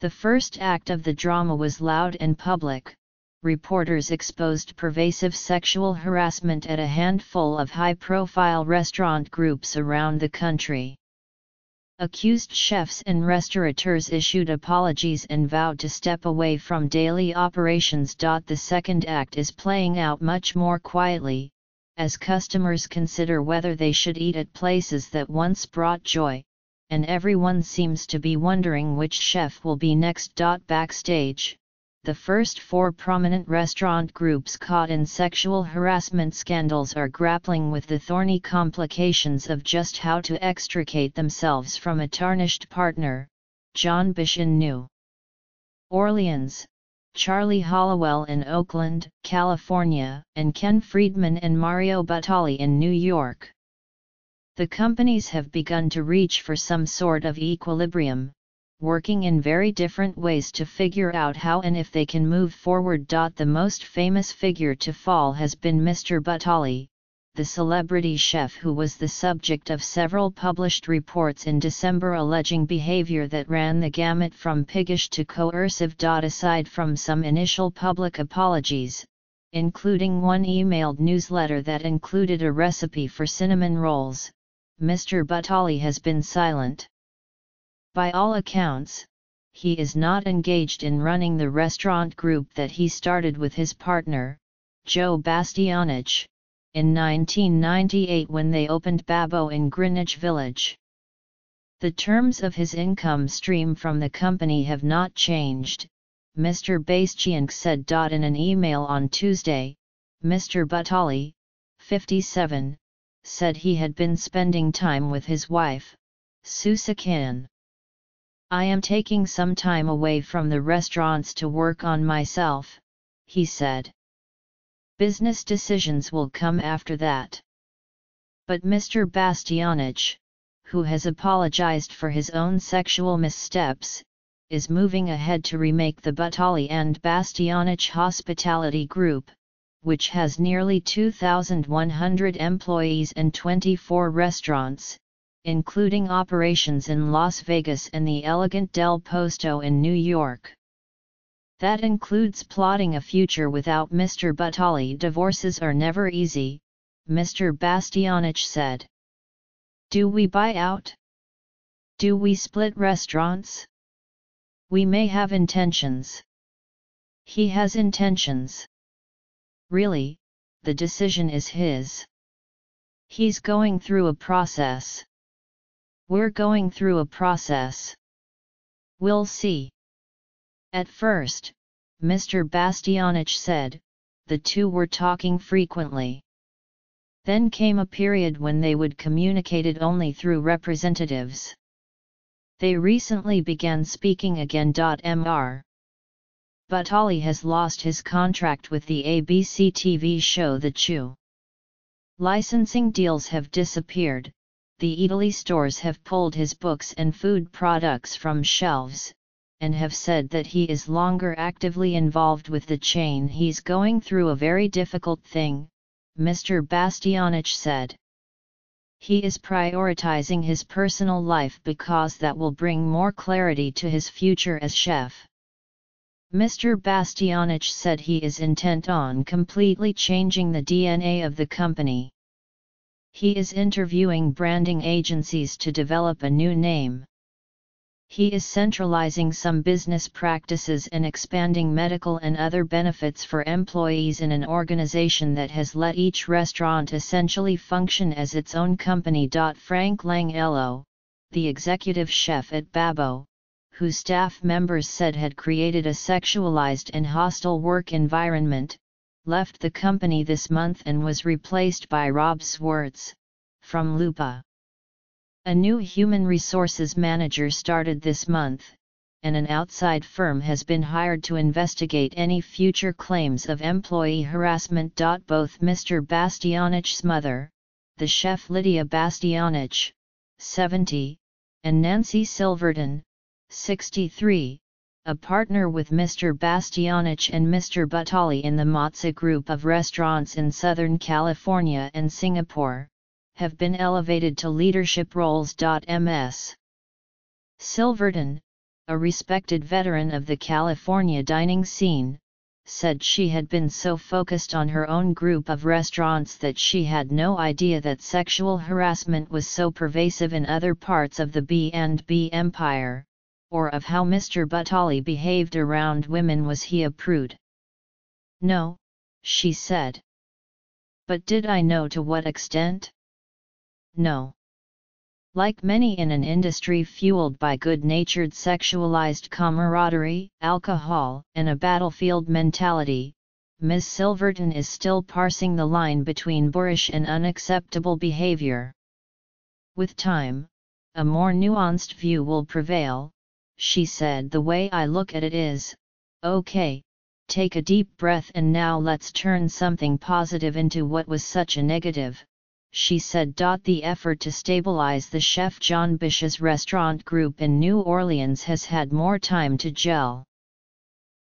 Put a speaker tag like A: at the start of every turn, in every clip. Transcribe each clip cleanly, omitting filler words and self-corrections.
A: The first act of the drama was loud and public. Reporters exposed pervasive sexual harassment at a handful of high-profile restaurant groups around the country. Accused chefs and restaurateurs issued apologies and vowed to step away from daily operations. The second act is playing out much more quietly, as customers consider whether they should eat at places that once brought joy, and everyone seems to be wondering which chef will be next. Backstage, the first 4 prominent restaurant groups caught in sexual harassment scandals are grappling with the thorny complications of just how to extricate themselves from a tarnished partner. John Bish in New Orleans, Charlie Hollowell in Oakland, California, and Ken Friedman and Mario Batali in New York. The companies have begun to reach for some sort of equilibrium, working in very different ways to figure out how and if they can move forward. The most famous figure to fall has been Mr. Batali, the celebrity chef who was the subject of several published reports in December alleging behavior that ran the gamut from piggish to coercive. Aside from some initial public apologies, including one emailed newsletter that included a recipe for cinnamon rolls, Mr. Batali has been silent. By all accounts, he is not engaged in running the restaurant group that he started with his partner, Joe Bastianich, in 1998 when they opened Babbo in Greenwich Village. The terms of his income stream from the company have not changed, Mr. Bastianich said. In an email on Tuesday, Mr. Batali, 57, said he had been spending time with his wife, Susan. "I am taking some time away from the restaurants to work on myself," he said. "Business decisions will come after that." But Mr. Bastianich, who has apologized for his own sexual missteps, is moving ahead to remake the Batali and Bastianich Hospitality Group, which has nearly 2,100 employees and 24 restaurants, including operations in Las Vegas and the Elegant Del Posto in New York. That includes plotting a future without Mr. Batali. "Divorces are never easy," Mr. Bastianich said. "Do we buy out? Do we split restaurants? We may have intentions." He has intentions. Really, the decision is his. He's going through a process. We're going through a process. We'll see. At first, Mr. Bastianich said, the two were talking frequently. Then came a period when they would communicate it only through representatives. They recently began speaking again. Mr. Batali has lost his contract with the ABC TV show The Chew. Licensing deals have disappeared, the Eataly stores have pulled his books and food products from shelves, and have said that he is longer actively involved with the chain. "He's going through a very difficult thing," Mr. Bastianich said. "He is prioritizing his personal life because that will bring more clarity to his future as chef." Mr. Bastianich said he is intent on completely changing the DNA of the company. He is interviewing branding agencies to develop a new name. He is centralizing some business practices and expanding medical and other benefits for employees in an organization that has let each restaurant essentially function as its own company. Frank Langello, the executive chef at Babbo, who staff members said had created a sexualized and hostile work environment, left the company this month and was replaced by Rob Swartz, from Lupa. A new human resources manager started this month, and an outside firm has been hired to investigate any future claims of employee harassment. Both Mr. Bastianich's mother, the chef Lydia Bastianich, 70, and Nancy Silverton, 63, a partner with Mr. Bastianich and Mr. Batali in the Mozza Group of restaurants in Southern California and Singapore, have been elevated to leadership roles. Ms. Silverton, a respected veteran of the California dining scene, said she had been so focused on her own group of restaurants that she had no idea that sexual harassment was so pervasive in other parts of the B&B empire, or of how Mr. Butali behaved around women. Was he a prude? No, she said. But did I know to what extent? No. Like many in an industry fueled by good-natured sexualized camaraderie, alcohol, and a battlefield mentality, Ms. Silverton is still parsing the line between boorish and unacceptable behavior. With time, a more nuanced view will prevail, she said. The way I look at it is, okay, take a deep breath and now let's turn something positive into what was such a negative, she said. The effort to stabilize the chef John Bish's restaurant group in New Orleans has had more time to gel.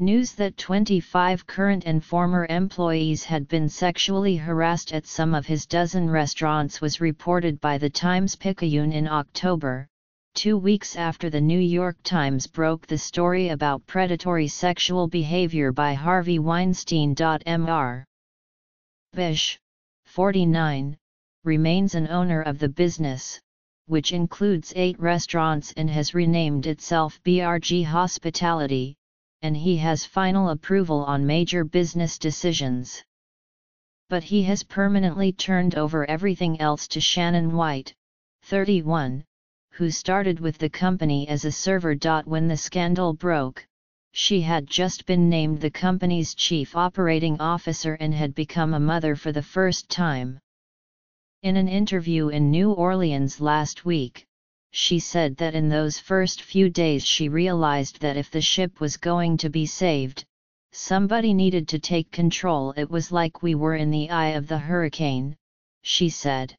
A: News that 25 current and former employees had been sexually harassed at some of his dozen restaurants was reported by the Times-Picayune in October, 2 weeks after the New York Times broke the story about predatory sexual behavior by Harvey Weinstein. Mr. Bish, 49, remains an owner of the business, which includes 8 restaurants and has renamed itself BRG Hospitality, and he has final approval on major business decisions. But he has permanently turned over everything else to Shannon White, 31, who started with the company as a server. When the scandal broke, she had just been named the company's chief operating officer and had become a mother for the first time. In an interview in New Orleans last week, she said that in those first few days she realized that if the ship was going to be saved, somebody needed to take control. It was like we were in the eye of the hurricane, she said.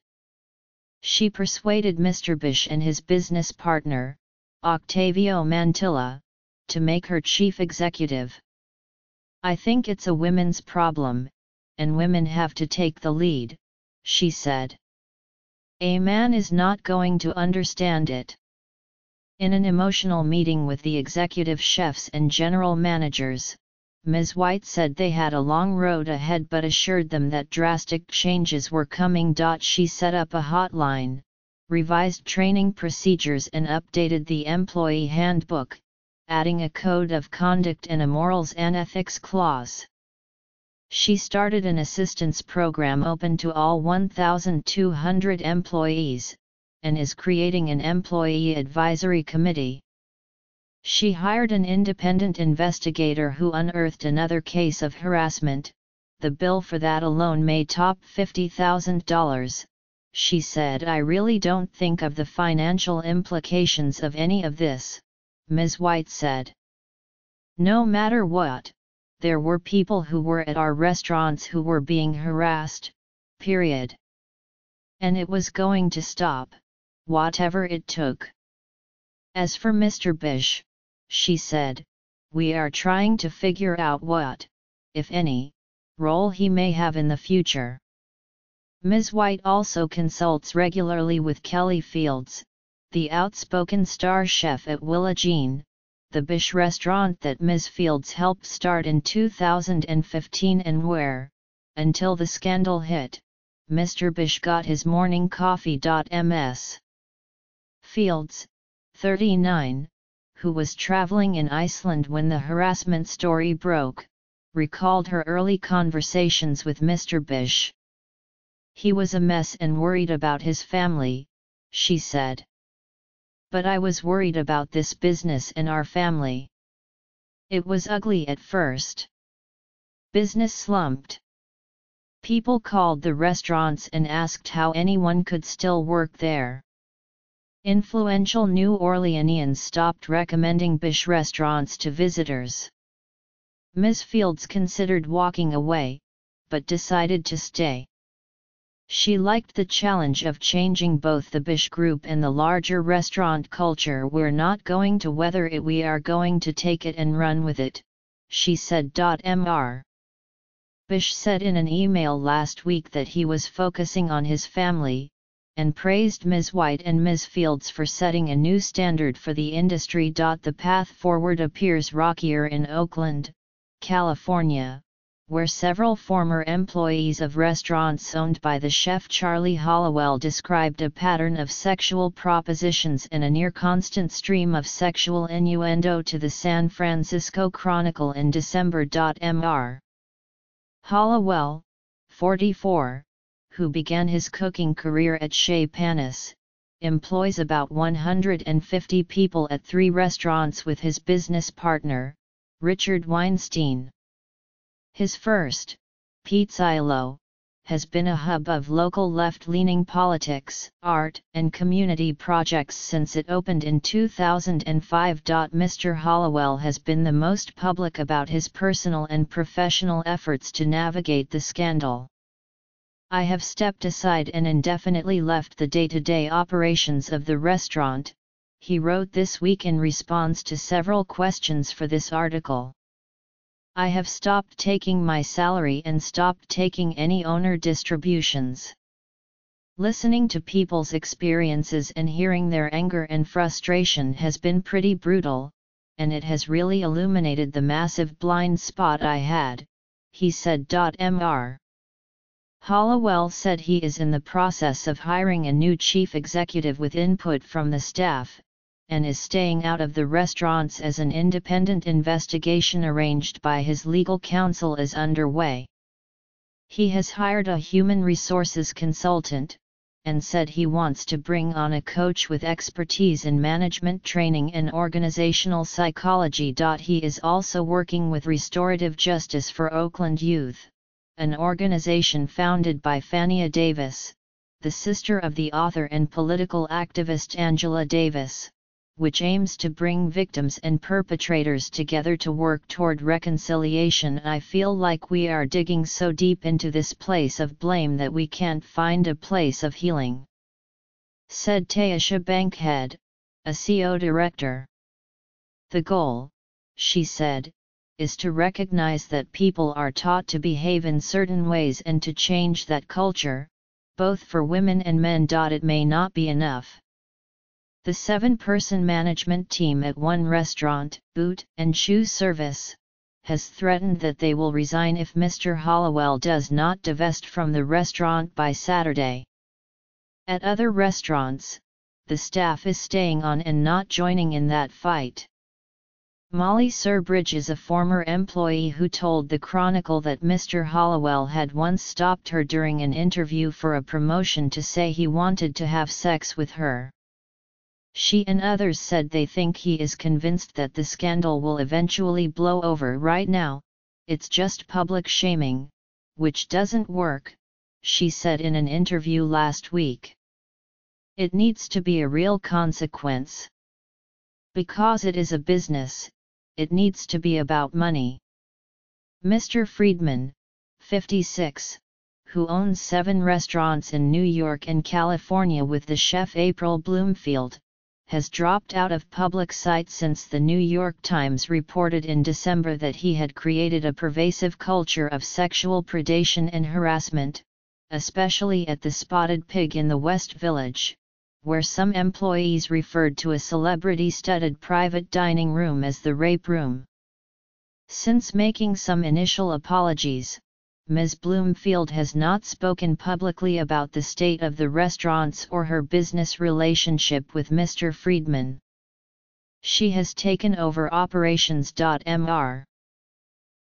A: She persuaded Mr. Bish and his business partner, Octavio Mantilla, to make her chief executive. I think it's a women's problem, and women have to take the lead, she said. A man is not going to understand it. In an emotional meeting with the executive chefs and general managers, Ms. White said they had a long road ahead but assured them that drastic changes were coming. She set up a hotline, revised training procedures and updated the employee handbook, adding a code of conduct and a morals and ethics clause. She started an assistance program open to all 1,200 employees, and is creating an employee advisory committee. She hired an independent investigator who unearthed another case of harassment. The bill for that alone may top $50,000, she said. I really don't think of the financial implications of any of this, Ms. White said. No matter what, there were people who were at our restaurants who were being harassed, period. And it was going to stop, whatever it took. As for Mr. Bish, she said, we are trying to figure out what, if any, role he may have in the future. Ms. White also consults regularly with Kelly Fields, the outspoken star chef at Willa Jean, the Bish restaurant that Ms. Fields helped start in 2015 and where, until the scandal hit, Mr. Bish got his morning coffee. Ms. Fields, 39, who was traveling in Iceland when the harassment story broke, recalled her early conversations with Mr. Bish. He was a mess and worried about his family, she said. But I was worried about this business and our family. It was ugly at first. Business slumped. People called the restaurants and asked how anyone could still work there. Influential New Orleanians stopped recommending Bish restaurants to visitors. Ms. Fields considered walking away, but decided to stay. She liked the challenge of changing both the Bish group and the larger restaurant culture. We're not going to weather it, we are going to take it and run with it, she said. Mr. Bish said in an email last week that he was focusing on his family, and praised Ms. White and Ms. Fields for setting a new standard for the industry. The path forward appears rockier in Oakland, California, where several former employees of restaurants owned by the chef Charlie Hollowell described a pattern of sexual propositions and a near-constant stream of sexual innuendo to the San Francisco Chronicle in December. Mr. Hollowell, 44, who began his cooking career at Chez Panisse, employs about 150 people at 3 restaurants with his business partner, Richard Weinstein. His first, Pizzaiolo, has been a hub of local left-leaning politics, art, and community projects since it opened in 2005. Mr. Hollowell has been the most public about his personal and professional efforts to navigate the scandal. "I have stepped aside and indefinitely left the day-to-day operations of the restaurant," he wrote this week in response to several questions for this article. "I have stopped taking my salary and stopped taking any owner distributions. Listening to people's experiences and hearing their anger and frustration has been pretty brutal, and it has really illuminated the massive blind spot I had," he said. Mr. Hollowell said he is in the process of hiring a new chief executive with input from the staff, and is staying out of the restaurants as an independent investigation arranged by his legal counsel is underway. He has hired a human resources consultant, and said he wants to bring on a coach with expertise in management training and organizational psychology. He is also working with Restorative Justice for Oakland Youth, an organization founded by Fania Davis, the sister of the author and political activist Angela Davis, which aims to bring victims and perpetrators together to work toward reconciliation. "I feel like we are digging so deep into this place of blame that we can't find a place of healing," said Taisha Bankhead, a CO director. "The goal," she said, "is to recognize that people are taught to behave in certain ways and to change that culture, both for women and men. It may not be enough." The 7-person management team at one restaurant, Boot and Shoe Service, has threatened that they will resign if Mr. Hollowell does not divest from the restaurant by Saturday. At other restaurants, the staff is staying on and not joining in that fight. Molly Surbridge is a former employee who told the Chronicle that Mr. Hollowell had once stopped her during an interview for a promotion to say he wanted to have sex with her. She and others said they think he is convinced that the scandal will eventually blow over. "Right now, it's just public shaming, which doesn't work," she said in an interview last week. "It needs to be a real consequence. Because it is a business, it needs to be about money." Mr. Friedman, 56, who owns 7 restaurants in New York and California with the chef April Bloomfield, has dropped out of public sight since the New York Times reported in December that he had created a pervasive culture of sexual predation and harassment, especially at the Spotted Pig in the West Village, where some employees referred to a celebrity-studded private dining room as the rape room. Since making some initial apologies, Ms. Bloomfield has not spoken publicly about the state of the restaurants or her business relationship with Mr. Friedman. She has taken over operations. Mr.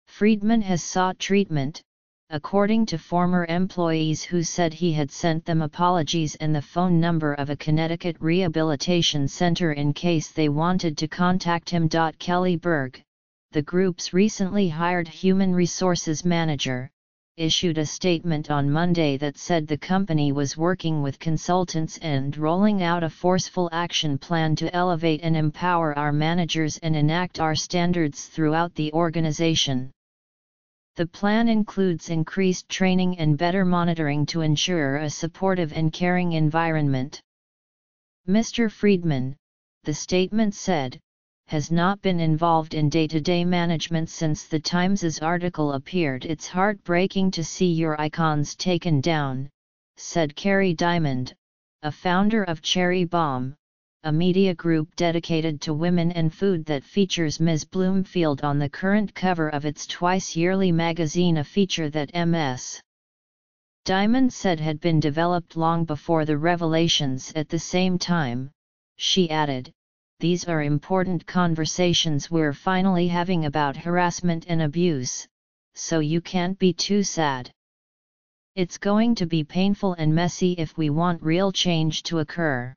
A: Friedman has sought treatment, according to former employees who said he had sent them apologies and the phone number of a Connecticut rehabilitation center in case they wanted to contact him. Kelly Berg, the group's recently hired human resources manager, issued a statement on Monday that said the company was working with consultants and rolling out a forceful action plan to elevate and empower our managers and enact our standards throughout the organization. The plan includes increased training and better monitoring to ensure a supportive and caring environment. Mr. Friedman, the statement said, has not been involved in day-to-day management since the Times' article appeared. "It's heartbreaking to see your icons taken down," said Carrie Diamond, a founder of Cherry Bomb, a media group dedicated to women and food that features Ms. Bloomfield on the current cover of its twice-yearly magazine, a feature that Ms. Diamond said had been developed long before the revelations. At the same time, she added, "These are important conversations we're finally having about harassment and abuse, so you can't be too sad. It's going to be painful and messy if we want real change to occur."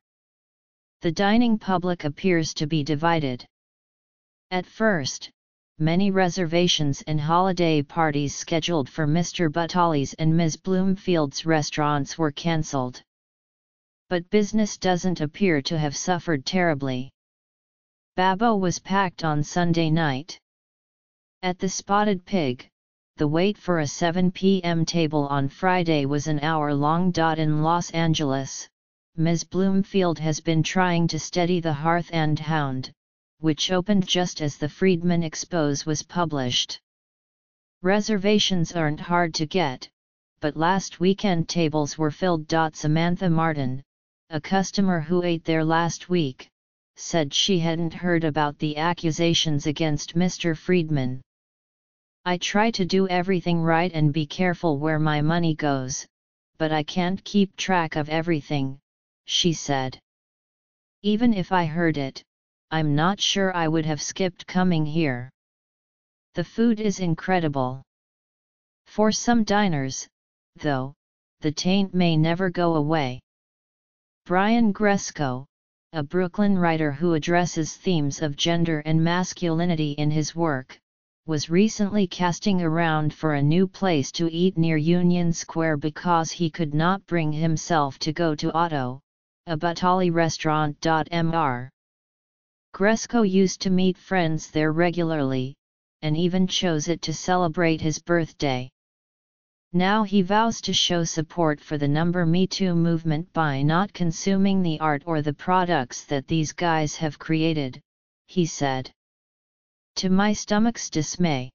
A: The dining public appears to be divided. At first, many reservations and holiday parties scheduled for Mr. Butali's and Ms. Bloomfield's restaurants were cancelled. But business doesn't appear to have suffered terribly. Babbo was packed on Sunday night. At the Spotted Pig, the wait for a 7 p.m. table on Friday was an hour-long. In Los Angeles, Ms. Bloomfield has been trying to steady the Hearth and Hound, which opened just as the Friedman Expose was published. Reservations aren't hard to get, but last weekend tables were filled. Samantha Martin, a customer who ate there last week, said she hadn't heard about the accusations against Mr. Friedman. "I try to do everything right and be careful where my money goes, but I can't keep track of everything," she said. "Even if I heard it, I'm not sure I would have skipped coming here. The food is incredible." For some diners, though, the taint may never go away. Brian Gresco, a Brooklyn writer who addresses themes of gender and masculinity in his work, was recently casting around for a new place to eat near Union Square because he could not bring himself to go to Otto, a Butali restaurant. Mr. Gresco used to meet friends there regularly, and even chose it to celebrate his birthday. Now he vows to show support for the Me Too movement by not consuming the art or the products that these guys have created, he said. "To my stomach's dismay,